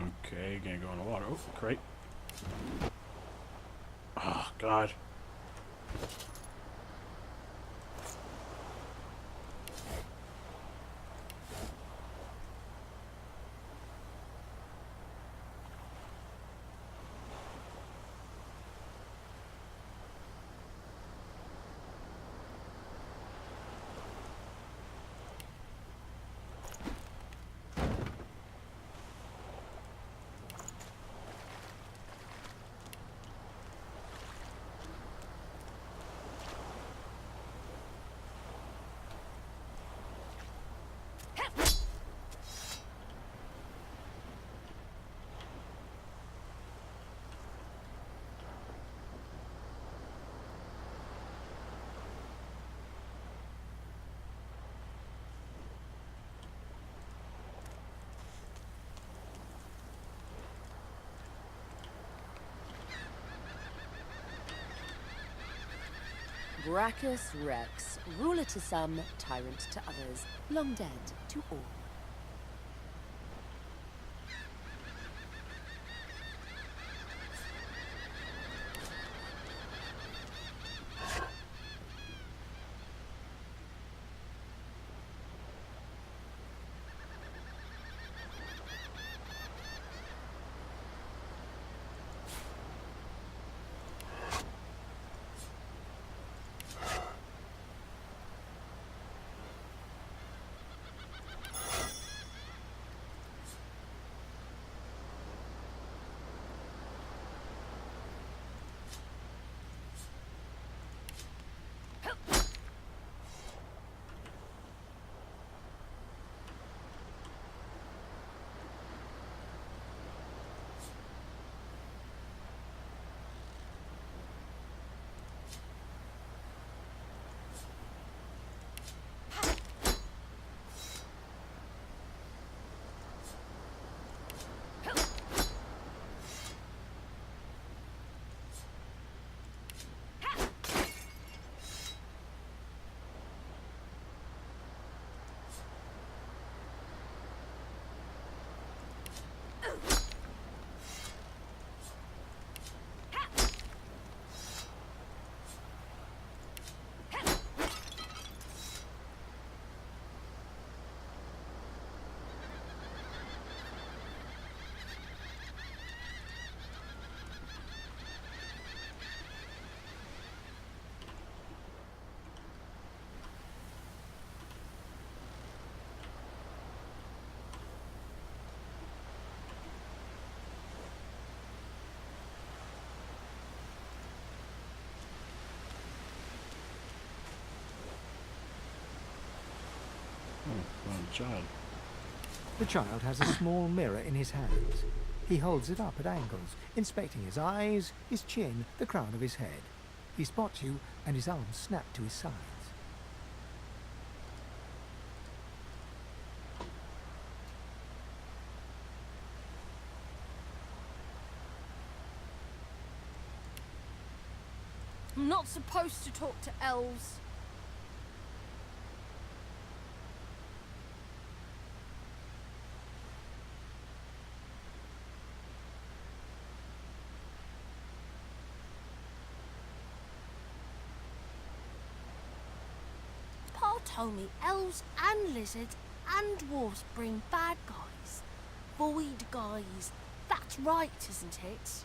Okay, gonna go in the water. Oh, great. Oh, God. Brachus Rex, ruler to some, tyrant to others, long dead to all. Child. The child has a small mirror in his hands. He holds it up at angles, inspecting his eyes, his chin, the crown of his head. He spots you, and his arms snap to his sides. I'm not supposed to talk to elves. Pa told me elves and lizards and dwarves bring bad guys. Void guys. That's right, isn't it?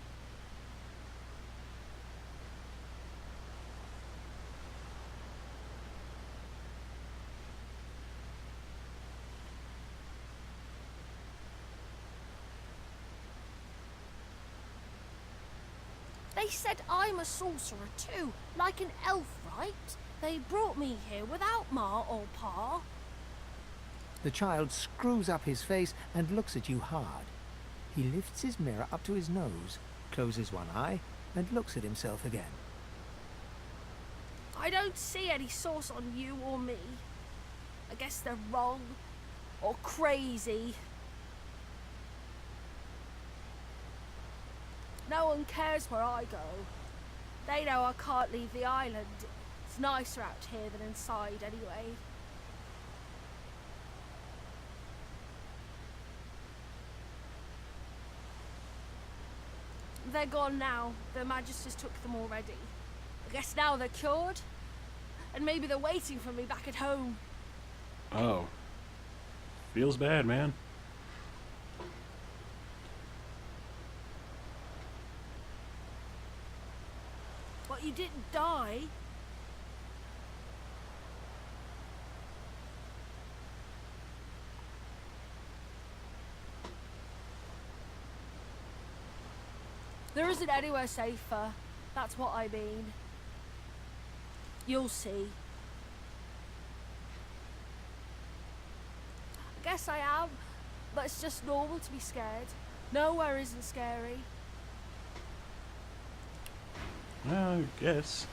They said I'm a sorcerer too, like an elf, right? They brought me here without Ma or Pa. The child screws up his face and looks at you hard. He lifts his mirror up to his nose, closes one eye, and looks at himself again. I don't see any source on you or me. I guess they're wrong or crazy. No one cares where I go. They know I can't leave the island. It's nicer out here than inside anyway. They're gone now. The Magisters took them already. I guess now they're cured. And maybe they're waiting for me back at home. Oh. Feels bad, man. But you didn't die. There isn't anywhere safer. That's what I mean. You'll see. I guess I am, but it's just normal to be scared. Nowhere isn't scary. I guess.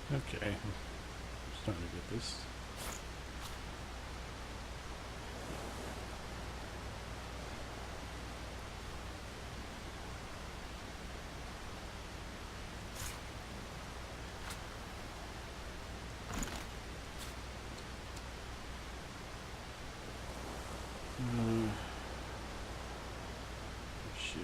Okay. I'm starting to get this. Shiv.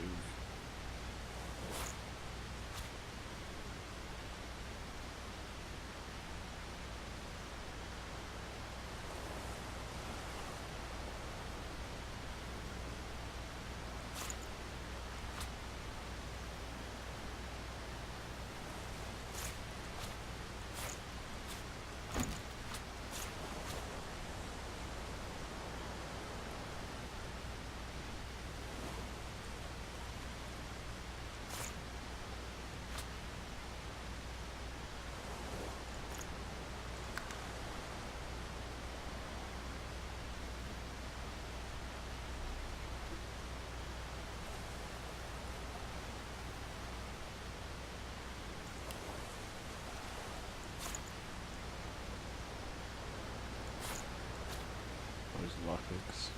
Those lockpicks.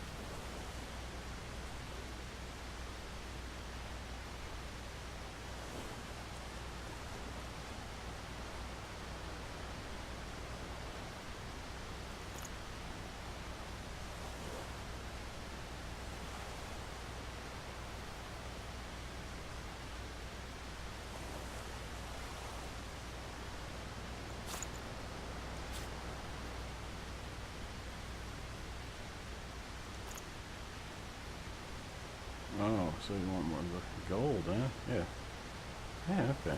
Oh, so you want more of the gold, huh? Yeah. Yeah, okay.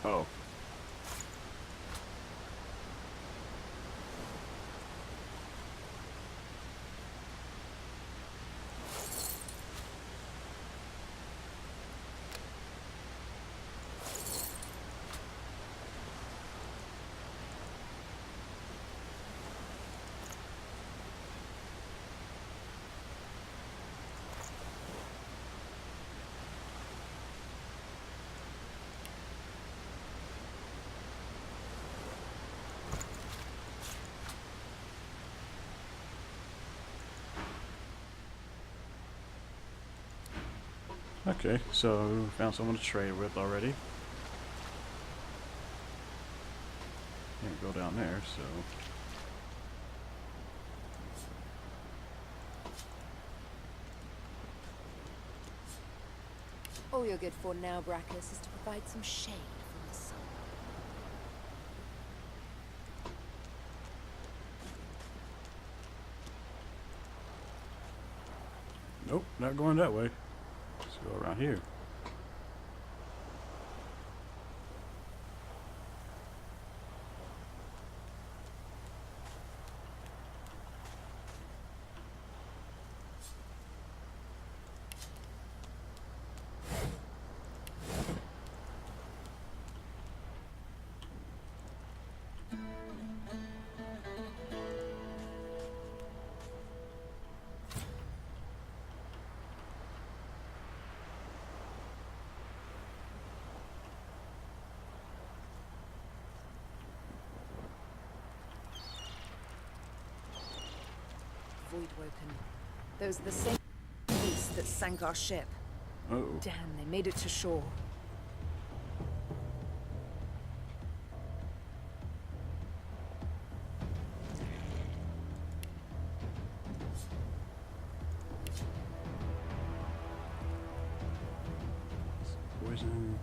Oh. Okay, so found someone to trade with already. Can't go down there, so... All you're good for now, Brachus, is to provide some shade from the sun. Nope, not going that way. Let's go around here. Voidwoken. Those are the same beasts that sank our ship. Uh-oh. Damn, they made it to shore. Poison.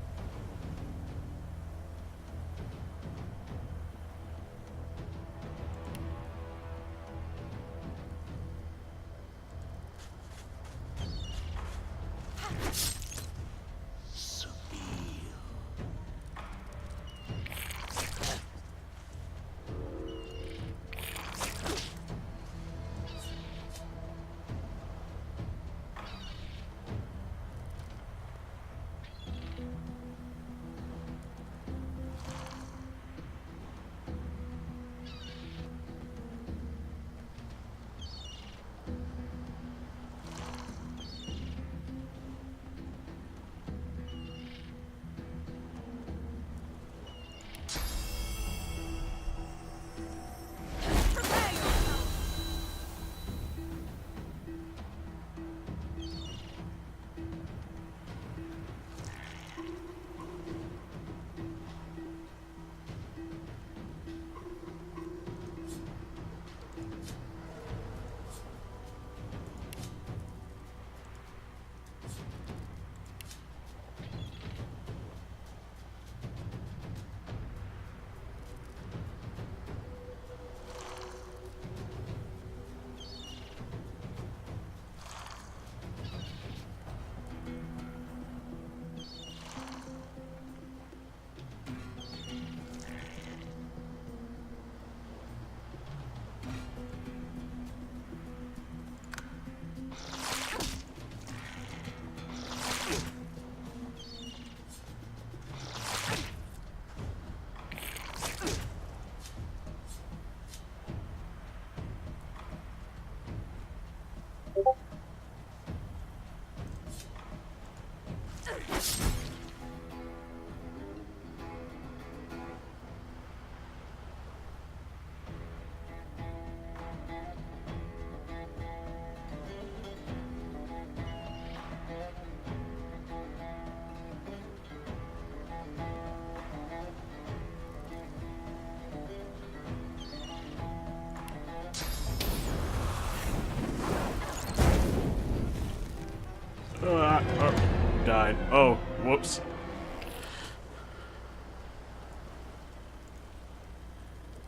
Died. Oh, whoops.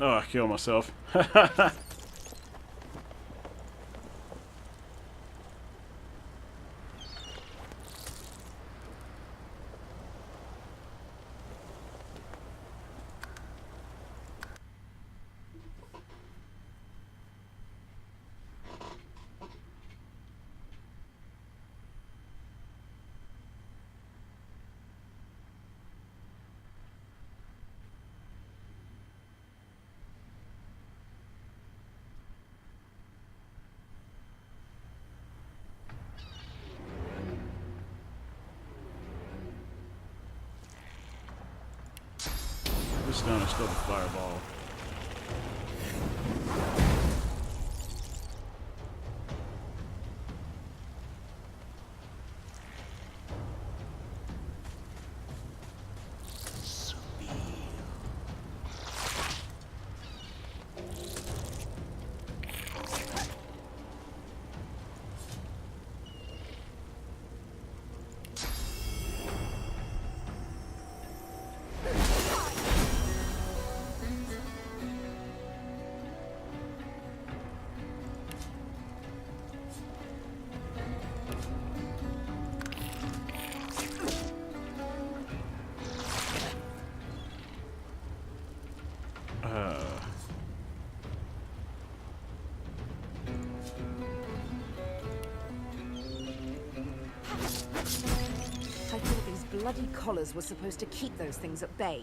Oh, I killed myself. This stone is still a fireball. bloody collars were supposed to keep those things at bay.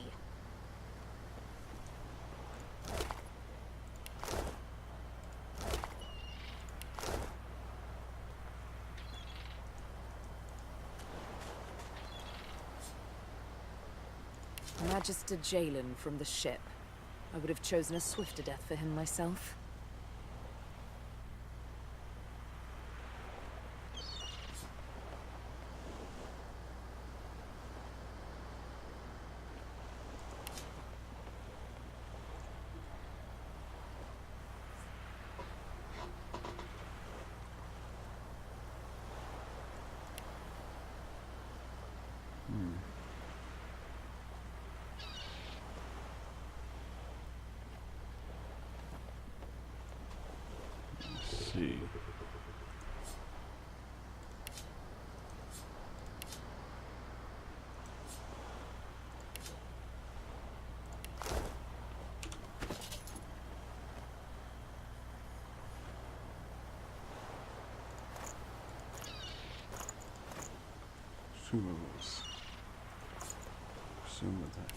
Magister Jalen from the ship. I would have chosen a swifter death for him myself. See. Consumables. Assume that.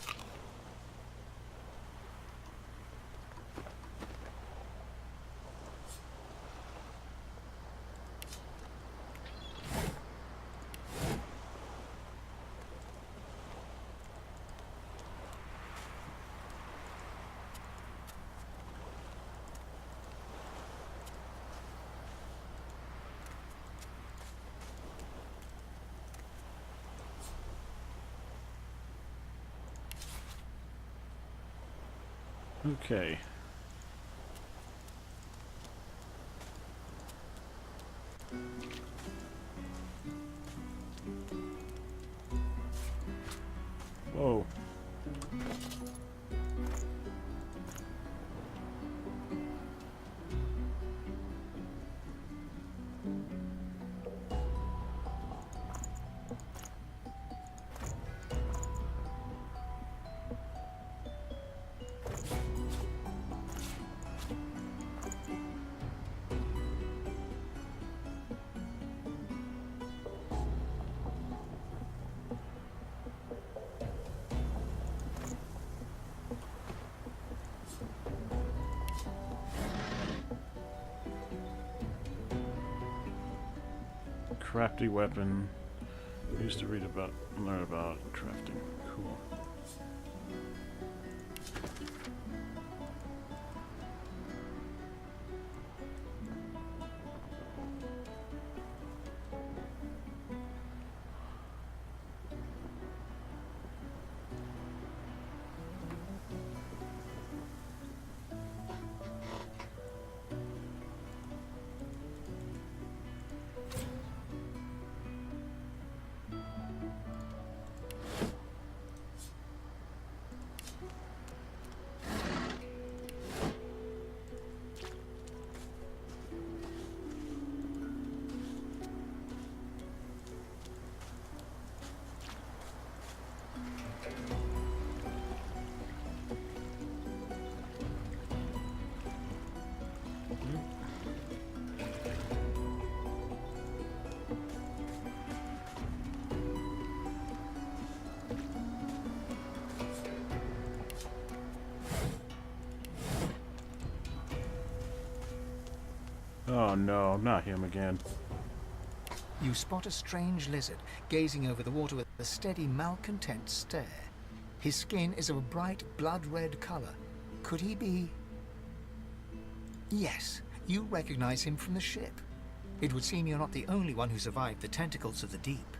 Okay. Whoa. Crafty weapon. I used to read about, learn about crafting. Cool. Oh no, not him again. You spot a strange lizard gazing over the water with a steady, malcontent stare. His skin is of a bright, blood-red color. Could he be... Yes, you recognize him from the ship. It would seem you're not the only one who survived the tentacles of the deep.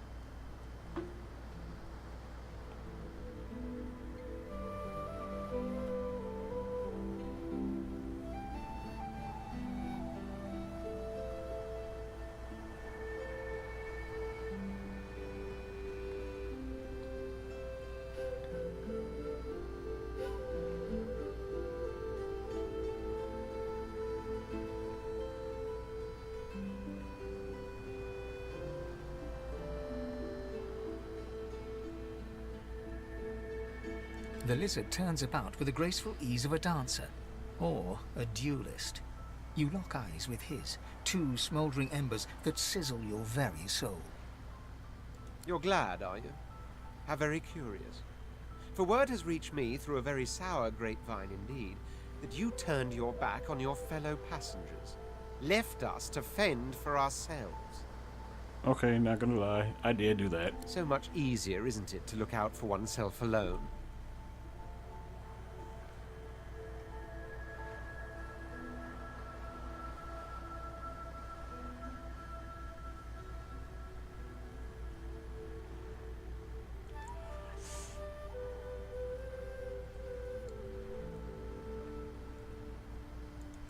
The lizard turns about with the graceful ease of a dancer, or a duelist. You lock eyes with his, two smouldering embers that sizzle your very soul. You're glad, are you? How very curious. For word has reached me through a very sour grapevine indeed, that you turned your back on your fellow passengers, left us to fend for ourselves. Okay, not gonna lie. I did do that. So much easier, isn't it, to look out for oneself alone?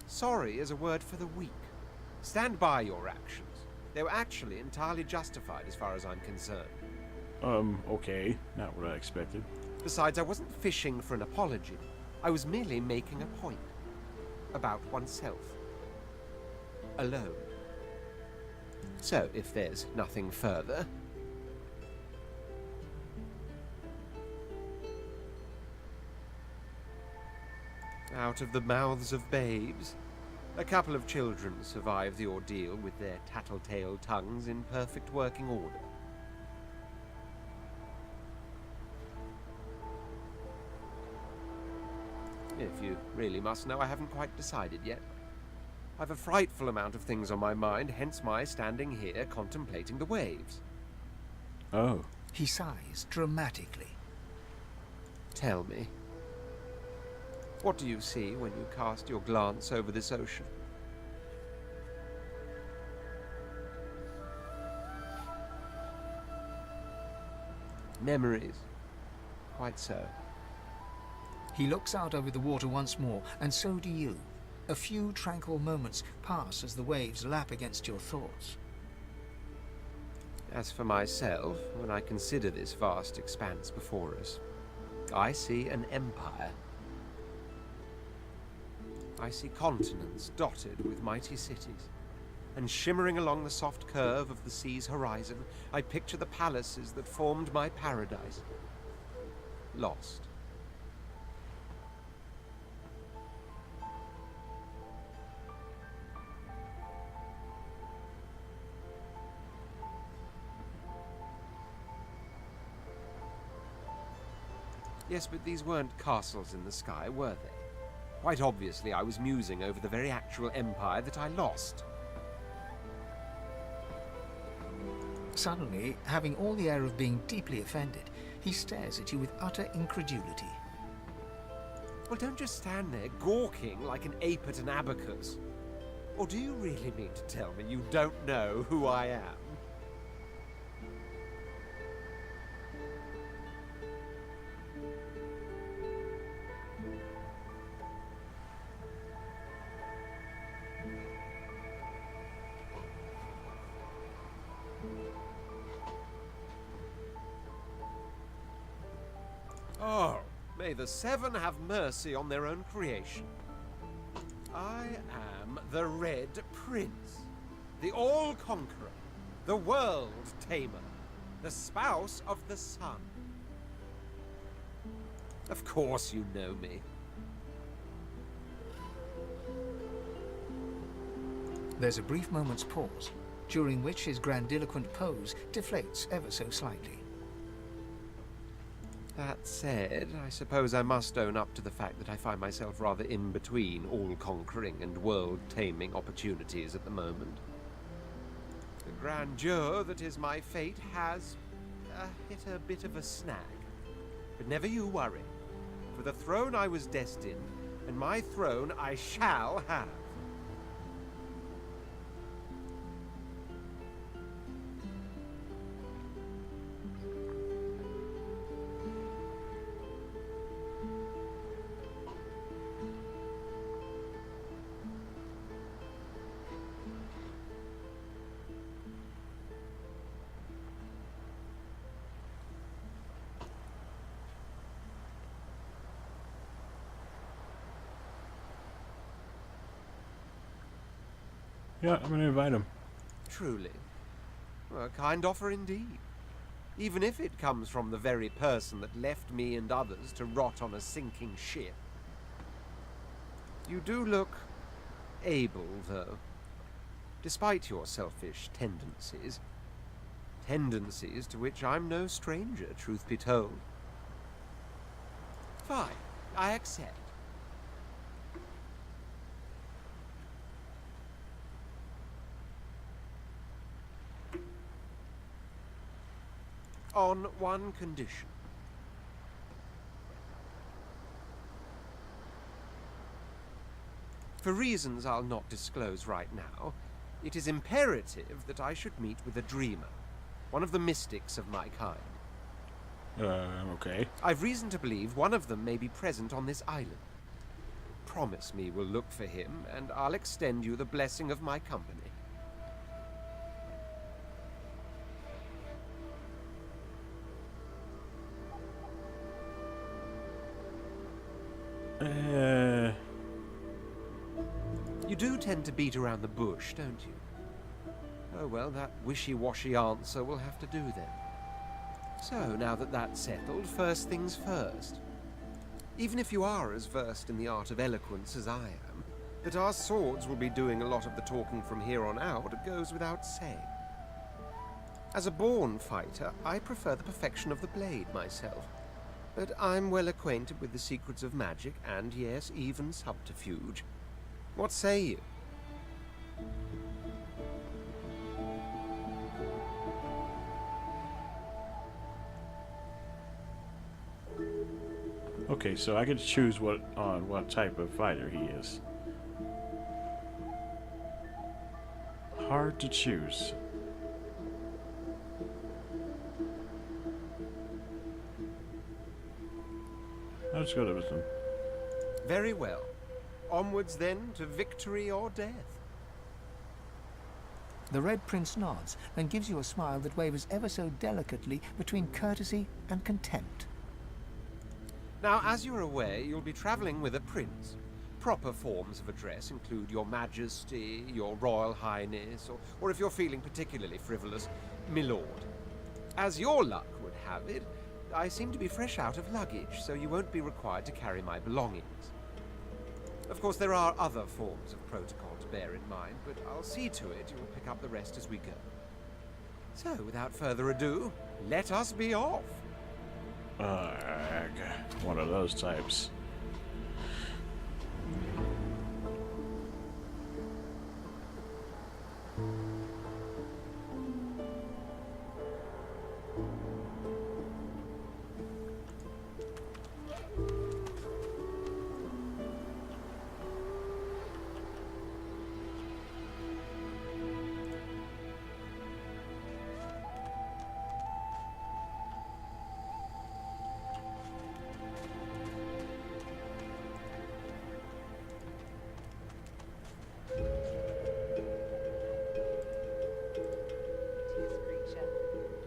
Sorry is a word for the weak. Stand by your actions. They were actually entirely justified as far as I'm concerned. Okay. Not what I expected. Besides, I wasn't fishing for an apology. I was merely making a point. About oneself. Alone. So, if there's nothing further... Out of the mouths of babes. A couple of children survived the ordeal with their tattletale tongues in perfect working order. If you really must know, I haven't quite decided yet. I've a frightful amount of things on my mind, hence my standing here contemplating the waves. Oh. He sighs dramatically. Tell me, what do you see when you cast your glance over this ocean? Memories. Quite so. He looks out over the water once more, and so do you. A few tranquil moments pass as the waves lap against your thoughts. As for myself, when I consider this vast expanse before us, I see an empire. I see continents dotted with mighty cities, and shimmering along the soft curve of the sea's horizon, I picture the palaces that formed my paradise. Lost. Yes, but these weren't castles in the sky, were they? Quite obviously, I was musing over the very actual empire that I lost. Suddenly, having all the air of being deeply offended, he stares at you with utter incredulity. Well, don't just stand there gawking like an ape at an abacus. Or do you really mean to tell me you don't know who I am? Oh, may the Seven have mercy on their own creation. I am the Red Prince, the All-Conqueror, the World-Tamer, the spouse of the Sun. Of course you know me. There's a brief moment's pause, during which his grandiloquent pose deflates ever so slightly. That said, I suppose I must own up to the fact that I find myself rather in between all-conquering and world-taming opportunities at the moment. The grandeur that is my fate has hit a bit of a snag. But never you worry. For the throne I was destined, and my throne I shall have. Yeah, I'm gonna invite him. Truly. Well, a kind offer indeed. Even if it comes from the very person that left me and others to rot on a sinking ship. You do look able, though. Despite your selfish tendencies. tendencies to which I'm no stranger, truth be told. Fine, I accept. On one condition. For reasons I'll not disclose right now, it is imperative that I should meet with a dreamer, one of the mystics of my kind. Okay. I've reason to believe one of them may be present on this island. Promise me we'll look for him, and I'll extend you the blessing of my company. You do tend to beat around the bush, don't you? Oh well, that wishy-washy answer will have to do then. So, now that that's settled, first things first. Even if you are as versed in the art of eloquence as I am, that our swords will be doing a lot of the talking from here on out goes without saying. As a born fighter, I prefer the perfection of the blade myself. But I'm well acquainted with the secrets of magic and, yes, even subterfuge. What say you? Okay, so I get to choose what type of fighter he is. Hard to choose. Let's go to wisdom. Very well. Onwards then to victory or death. The Red Prince nods and gives you a smile that wavers ever so delicately between courtesy and contempt. Now, as you're aware, you'll be traveling with a prince. Proper forms of address include Your Majesty, Your Royal Highness, or if you're feeling particularly frivolous, Milord. As your luck would have it, I seem to be fresh out of luggage, so you won't be required to carry my belongings. Of course, there are other forms of protocol to bear in mind, but I'll see to it you'll pick up the rest as we go. So, without further ado, let us be off. One of those types.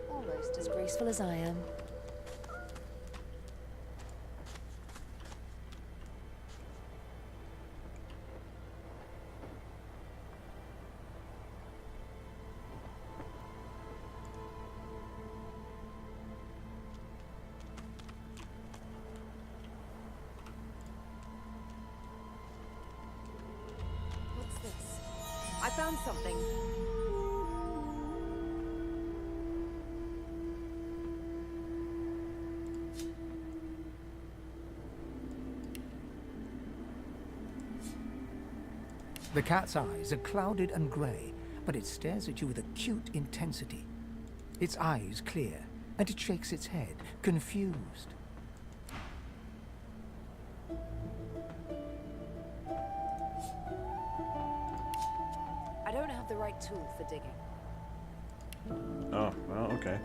Almost as graceful as I am. What's this? I found something. The cat's eyes are clouded and grey, but it stares at you with acute intensity. Its eyes clear, and it shakes its head, confused. I don't have the right tool for digging. Oh, well, okay.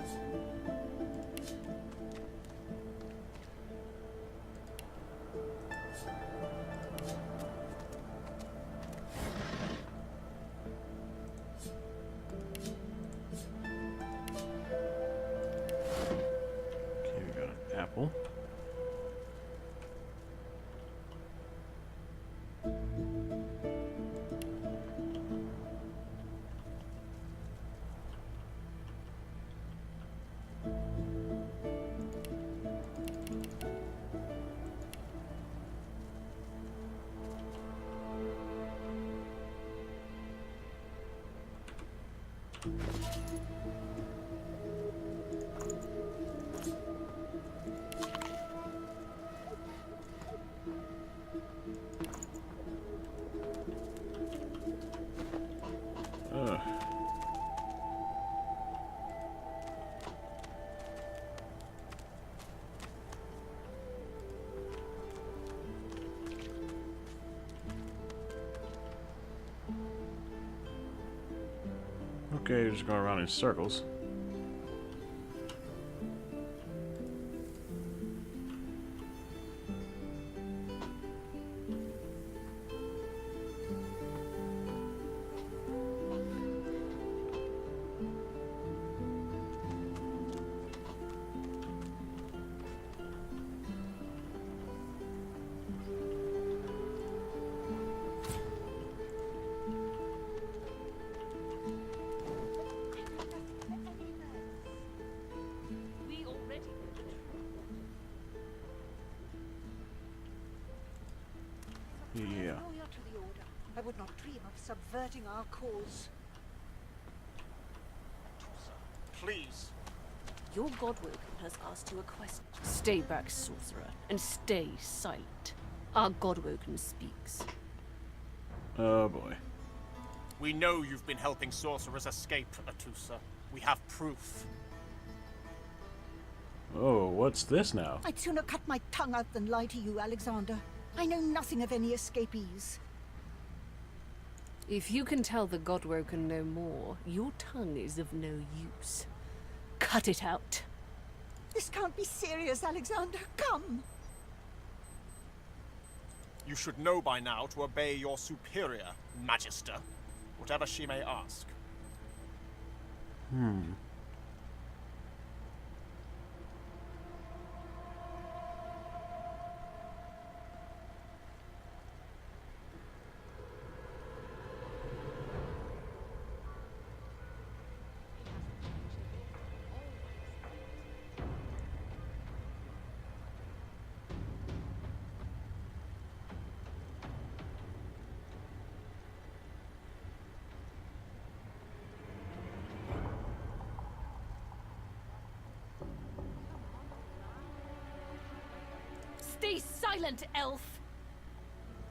Okay, we got an apple. Okay, you're just going around in circles. Yeah. Loyal to the Order, I would not dream of subverting our cause. Please. Your Godwoken has asked you a question. Stay back, sorcerer, and stay silent. Our Godwoken speaks. Oh boy. We know you've been helping sorcerers escape, Atusa. We have proof. Oh, what's this now? I'd sooner cut my tongue out than lie to you, Alexander. I know nothing of any escapees. If you can tell the Godwoken no more, your tongue is of no use. Cut it out. This can't be serious, Alexander. Come. You should know by now to obey your superior, Magister, whatever she may ask. Stay silent, elf!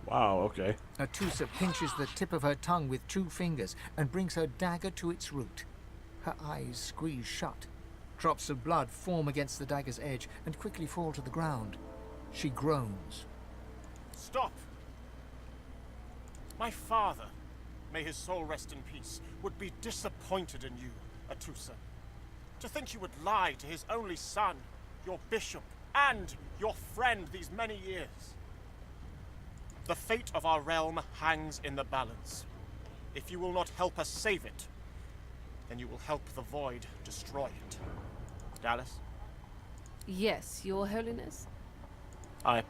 Wow, okay. Atusa pinches the tip of her tongue with 2 fingers and brings her dagger to its root. Her eyes squeeze shut. Drops of blood form against the dagger's edge and quickly fall to the ground. She groans. Stop! My father, may his soul rest in peace, would be disappointed in you, Atusa. To think you would lie to his only son, your bishop, and your friend these many years. The fate of our realm hangs in the balance. If you will not help us save it, then you will help the Void destroy it. Dallas? Yes, Your Holiness? I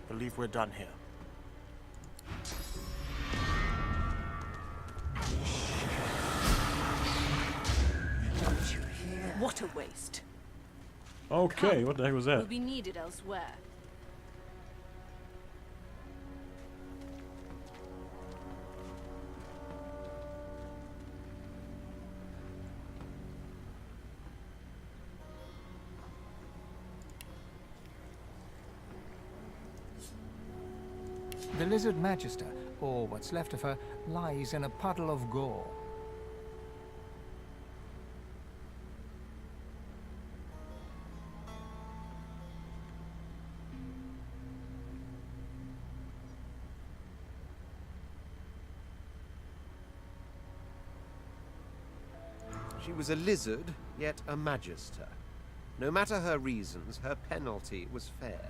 believe we're done here. What a waste. Okay, what the heck was Will that? be needed elsewhere. The Lizard Magister, or what's left of her, lies in a puddle of gore. She was a lizard, yet a magister. No matter her reasons, her penalty was fair.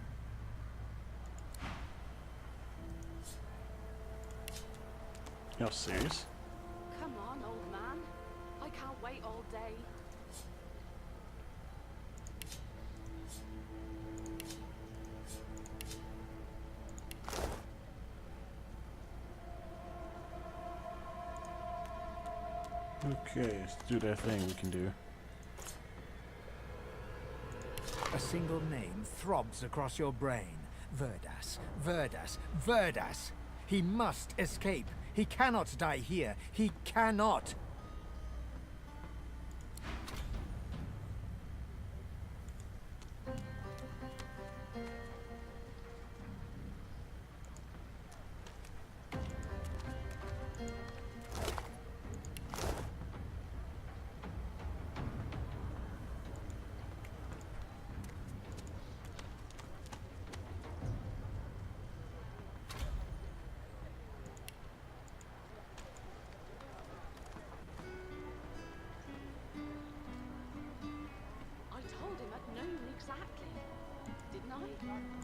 Y'all serious? Come on, old man. I can't wait all day. Okay, let's do that thing we can do. A single name throbs across your brain. Verdas, Verdas, Verdas. He must escape. He cannot die here. He cannot.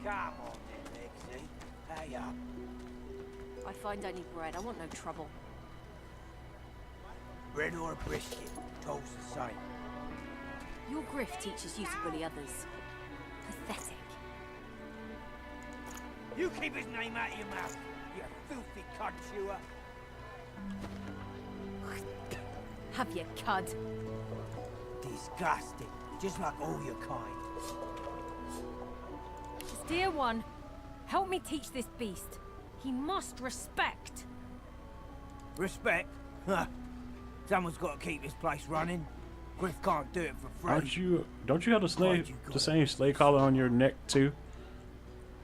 Come on then, Lexi. Pay up. I find only bread. I want no trouble. Bread or a brisket, toll's the same. Your grift teaches you to bully others. Pathetic. You keep his name out of your mouth, you filthy cud chewer. Have you cud? Disgusting, just like all your kind. Dear one, help me teach this beast. He must respect. Respect? Huh. Someone's got to keep this place running. Griff can't do it for free. Don't you have the same slave collar on your neck too?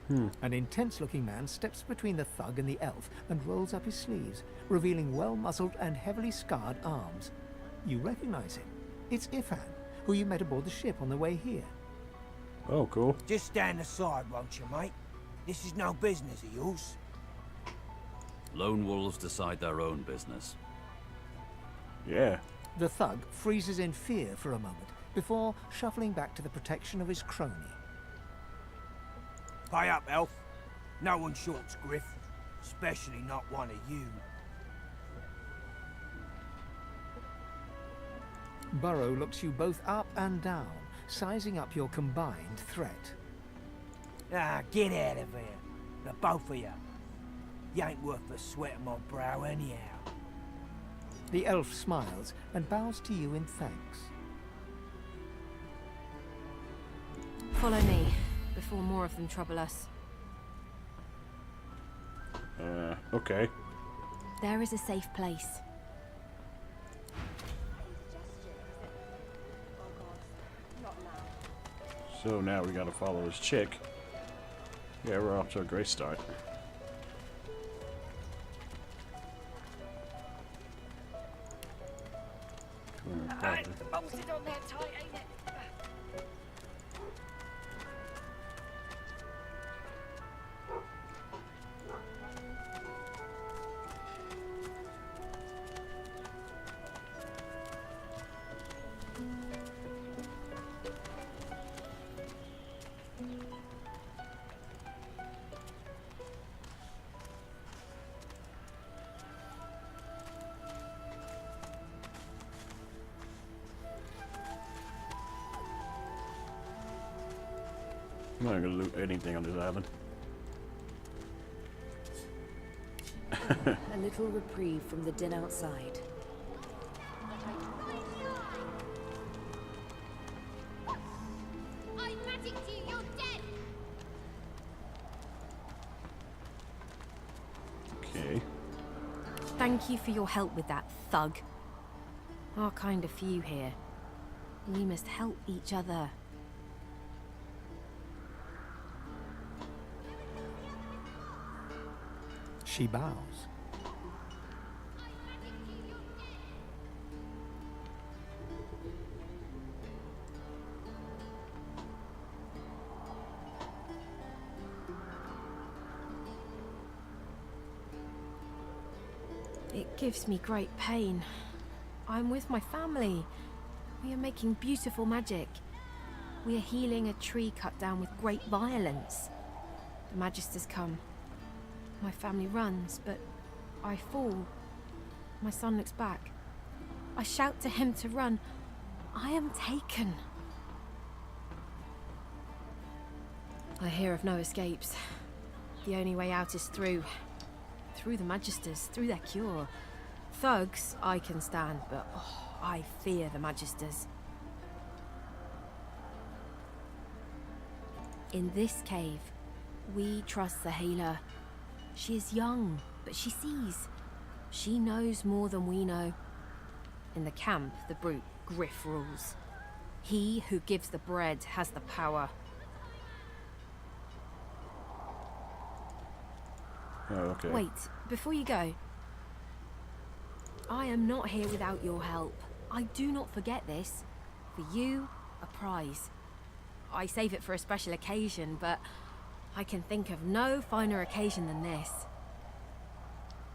An intense-looking man steps between the thug and the elf and rolls up his sleeves, revealing well-muscled and heavily scarred arms. You recognize him. It's Ifan, who you met aboard the ship on the way here. Oh, cool. Just stand aside, won't you, mate? This is no business of yours. Lone wolves decide their own business. Yeah. The thug freezes in fear for a moment before shuffling back to the protection of his crony. Pay up, elf. No one shorts Griff, especially not one of you. Burrow looks you both up and down, sizing up your combined threat. Ah, get out of here. The both of you. You ain't worth the sweat of my brow anyhow. The elf smiles and bows to you in thanks. Follow me, before more of them trouble us. Okay. There is a safe place. So now we gotta follow this chick. Yeah, we're off to a great start. Bolted on there tight, ain't it? I'm not gonna loot anything on this island. A little reprieve from the din outside. I magicked you, you're dead! Okay. Thank you for your help with that, thug. Our kind of few here. We must help each other. She bows. It gives me great pain. I'm with my family. We are making beautiful magic. We are healing a tree cut down with great violence. The Magisters come. My family runs, but I fall. My son looks back. I shout to him to run. I am taken. I hear of no escapes. The only way out is through. Through the Magisters, through their cure. Thugs, I can stand, but I fear the Magisters. In this cave, we trust the healer. She is young, but she sees. She knows more than we know. In the camp, the brute Griff rules. He who gives the bread has the power. Oh, okay. Wait, before you go. I am not here without your help. I do not forget this. For you, a prize. I save it for a special occasion, but I can think of no finer occasion than this.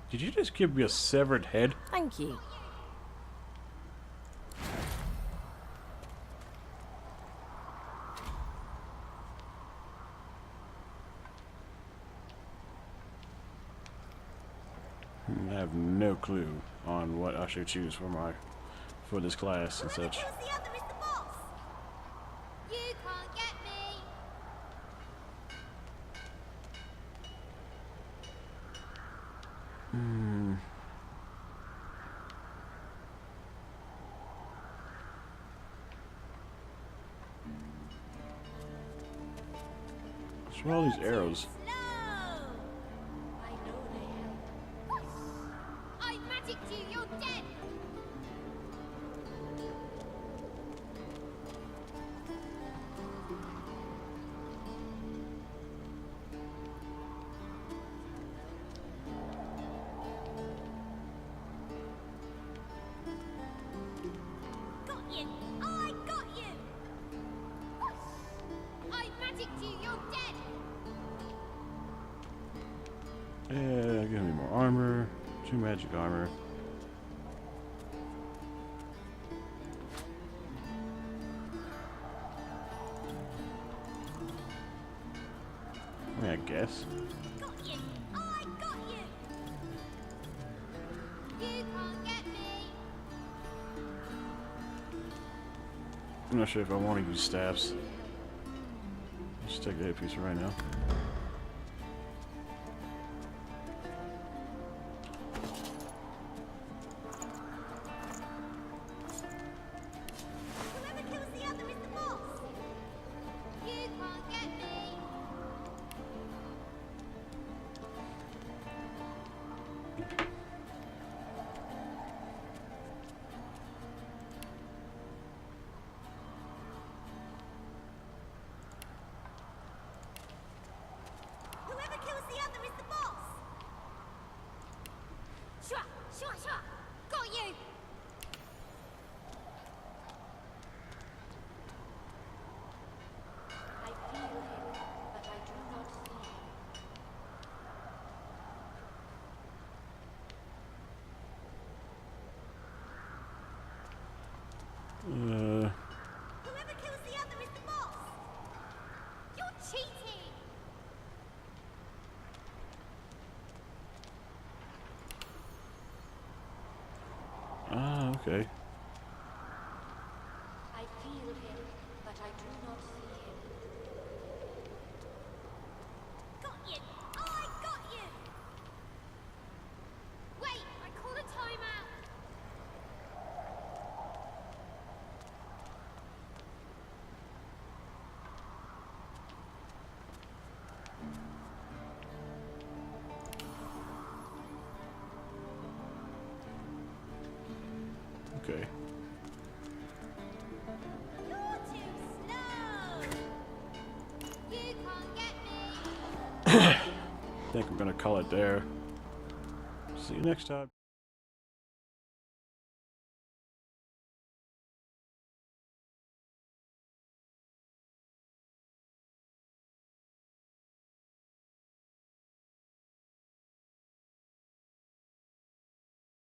Did you just give me a severed head? Thank you. I have no clue on what I should choose for this class and such. You can't get me. What's with all these arrows? I know they help. I magicked you, you're dead. Got you. I got you. I magicked you, you're dead. Yeah, give me more armor. 2 magic armor. I mean, I guess. Got you. I got you. You can't get me. I'm not sure if I want to use staffs. Just take the hit piece right now. Whoever kills the other is the boss. You can't get me. Whoever kills the other is the boss. Shua, shua, shua. Got you. I feel him, but I do not see him. Whoever kills the other is the boss. You're cheating. Ah, okay. I feel him, but I do not see him. Got you! I got you! Wait, I call a timeout. Okay. You're too slow. You can't get me. I think I'm gonna call it there. See you next time.